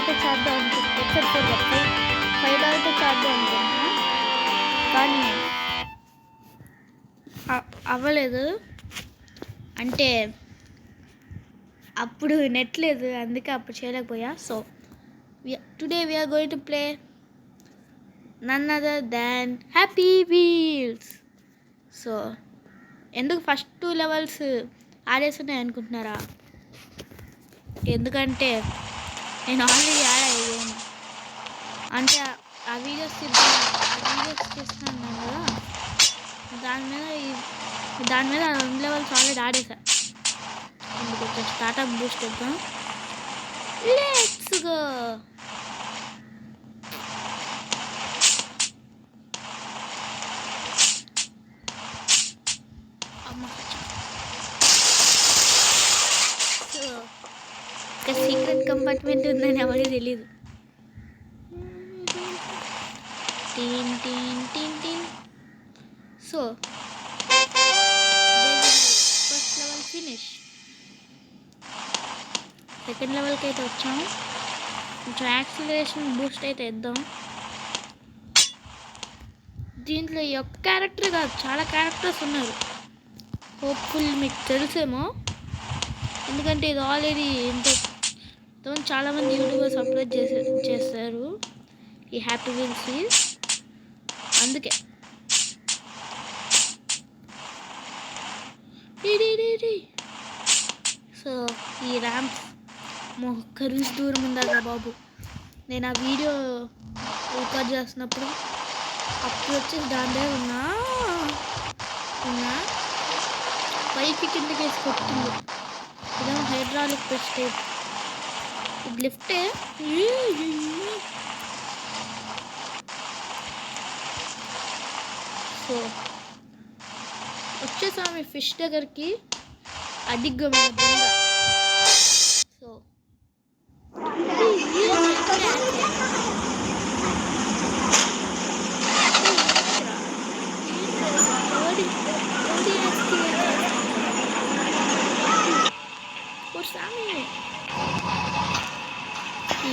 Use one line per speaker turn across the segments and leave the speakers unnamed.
అయితే చేద్దాం అనుకుంటున్నా. ఎపిసోడ్ 4 5 అయితే చేద్దాం అనుకుంటున్నా, కానీ అవ్వలేదు. అంటే అప్పుడు నెట్ లేదు, అందుకే అప్పుడు చేయలేకపోయా. So today we're going to play none other than Happy Wheels. So ఎందుకు ఫస్ట్ 2 levels ఆడేస్తున్నాయి అనుకుంటున్నారా? ఎందుకంటే నేను ఆల్రెడీ యాడ్ అయ్యాను. అంటే ఆ వీడియోస్ చేస్తున్నాను కదా, దాని మీద 2 levels ఆల్రెడీ ఆడేసా. అందుకు కొంచెం స్టార్ట్అప్ బూస్ట్ ఇద్దాం. Let's go. ఒక సీక్రెట్ కంపార్ట్మెంట్ ఉందని ఎవరికి తెలీదు. టీన్ టీన్ టీన్ టీన్. So first level finish. Second లెవెల్కి అయితే వచ్చాము. కొంచెం యాక్సిలరేషన్ బూస్ట్ అయితే ఇద్దాం. దీంట్లో ఈ ఒక్క క్యారెక్టర్ కాదు, చాలా క్యారెక్టర్స్ ఉన్నారు. హోప్ఫుల్ మీకు తెలుసేమో, ఎందుకంటే ఇది ఆల్రెడీ ఇంతతో చాలామంది యూట్యూబర్స్ అప్లోడ్ చేస్తారు ఈ హ్యాపీ వీల్స్. అందుకే సో ఈ ర్యాంప్ ఒక్క రూల్స్ దూరం ఉందా బాబు. నేను ఆ వీడియో రికార్డ్ చేస్తున్నప్పుడు అప్పుడు వచ్చేసి దాని దగ్గర ఉన్నా పైకి కిందకి వేసి కొట్టింది. ఇదేమో హైడ్రాలిక్ ప్రెస్టేజ్, ఇది లిఫ్టే. సో వచ్చేసామి ఫిష్ దగ్గరికి, అడిగ్గమైన దొంగ. సో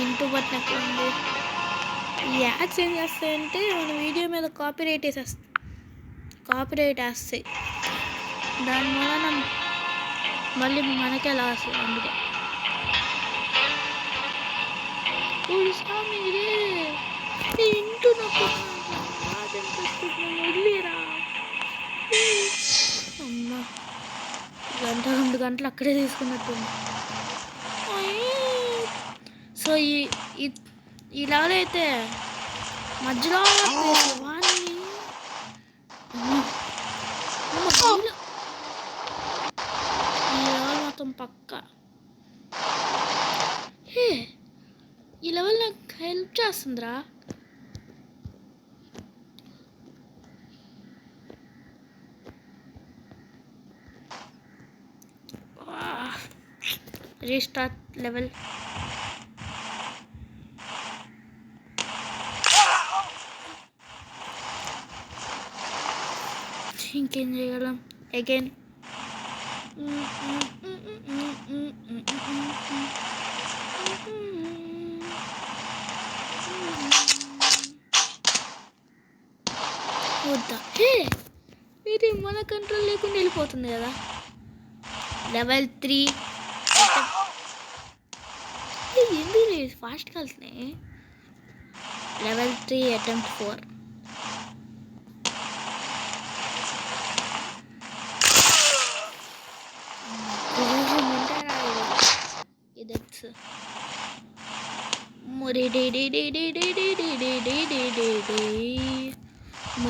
ఇంటూ బట్టన్ ఎక్కడ ఉంది? ఈ యాడ్స్ ఏం చేస్తాయంటే మన వీడియో మీద కాపీరైట్ వేస్తాయి. దాని వలన మళ్ళీ మనకే లాస్. అందుకే ఇంటూ వదిలేరా అమ్మా. 1-2 గంటలు అక్కడే తీసుకున్నట్టుంది. సో ఈ లెవెల్ అయితే మధ్యలో వాడిని ఈ లెవెల్ మొత్తం పక్క. ఈ లెవెల్ నాకు హెల్ప్ చేస్తుందిరా. Restart level. ఇంకేం చేయగలం? అగైన్ వద్దా? ఇది మన కంట్రోల్ లేకుండా వెళ్ళిపోతుంది కదా. లెవెల్ 3 ఎందుకు ఫాస్ట్ కలిసినాయి. Level 3 attempt 4.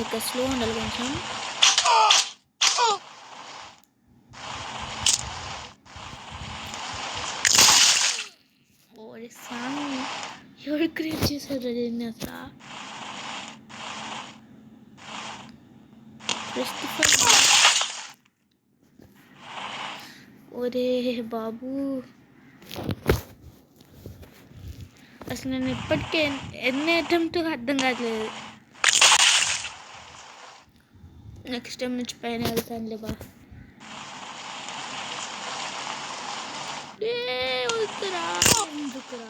ఇంకా స్లో ఉండాలి కొంచెం. ఎవరు క్రియేట్ చేశారు దీన్ని అసలు? ఒరే బాబు, అసలు నేను ఇప్పటికే ఎన్ని అటెంప్ట్ అర్థం కావట్లేదు. నెక్స్ట్ టైం నుంచి పైన వెళ్తానులే బా. వద్దురా, ఎందుకురా?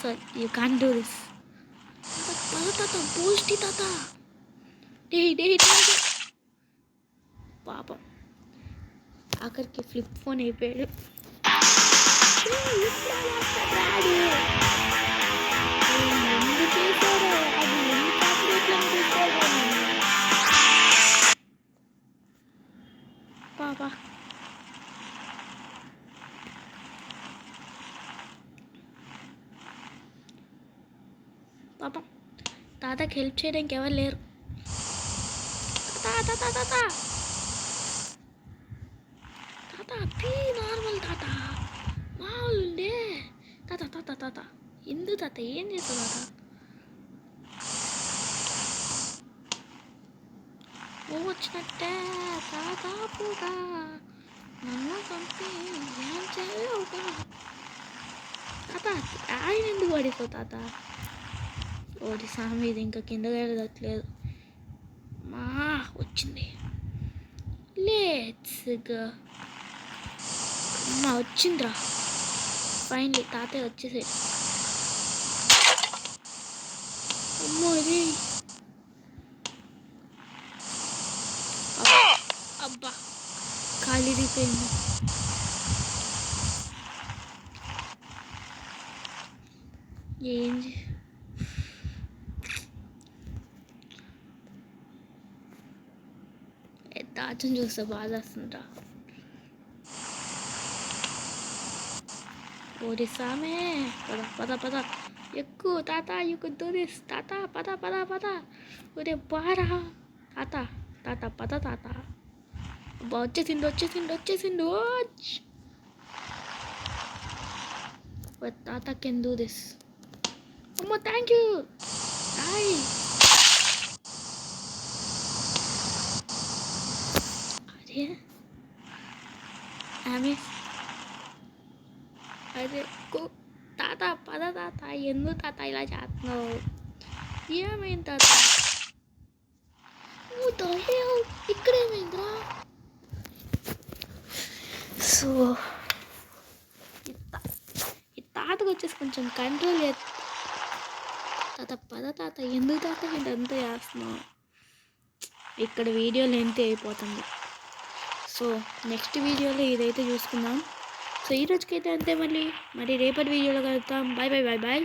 So you can do this. తాత బూస్టి తాత. డే పాపం ఆఖరికి ఫ్లిప్ ఫోన్ అయిపోయాడు. పాప పాపం తాతకి హెల్ప్ చేయడానికి ఎవరు లేరు. తాత తాత తాత పీ నార్మల్ తాత మామూలుండే. తాత తాత తాత ఎందుకు తాత ఏం చేస్తావు తాత? ఓ వచ్చినట్టే తాత పూగా నన్ను చంపి ఏం చేయవుగా. తాత ఆయన ఎందుకు పడిపోవు తాత? ఓడి సామి ఇది ఇంకా కింద వెళ్ళట్లేదు. మా వచ్చింది. Let's go. అమ్మ వచ్చిందిరా ఫైనలీ. తాతయ్య వచ్చేసాడు. అమ్మో ఇది అబ్బా ఖాళీ దిగిపోయింది. ఏం తాతని చూస్తే బాధ వస్తుంటా. ఓడి సామే పద పద పద ఎక్కువ తాత. యూ కుడ్ డూ దిస్ తాత. పద పద పద. ఒరే బారా తాత తాత పద తాత. అబ్బా వచ్చేసిండు. తాత కెన్ డూ దిస్. అమ్మో థ్యాంక్ యూ. హాయ్ అరే ఆమె అదే తాత పద తాత. ఎందుకు తాత ఇలా చేస్తున్నావు? ఏమైంది తాత? ఇక్కడేమైందిరా? సో ఈ తాతకు వచ్చేసి కొంచెం కంట్రోల్ చేస్తా. తాత పద తాత. ఎందుకు తాత ఇదంతా చేస్తున్నావు? ఇక్కడ వీడియో లెంత్ అయిపోతుంది. సో నెక్స్ట్ వీడియోలో ఇదైతే చూసుకుందాం. సో ఈ రోజుకైతే అంతే. మళ్ళీ రేపటి వీడియోలో కలుద్దాం. బాయ్.